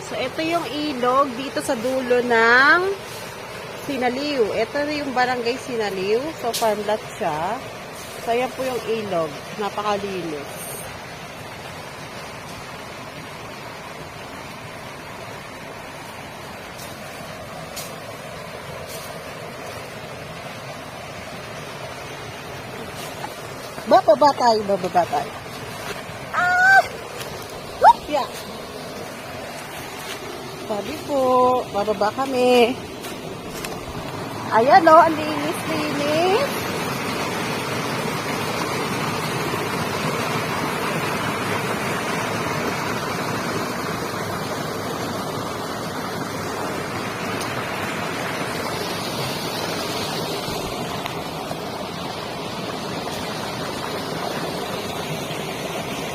So, ito yung ilog dito sa dulo ng Sinaliw. Ito yung barangay Sinaliw. So, farmland siya. So, ayan po yung ilog. Napakalinis. Bababa tayo, bababa tayo. Ah! Whoop! Yeah. Sabi po, bababa kami. Ayan o, ang linis-linis.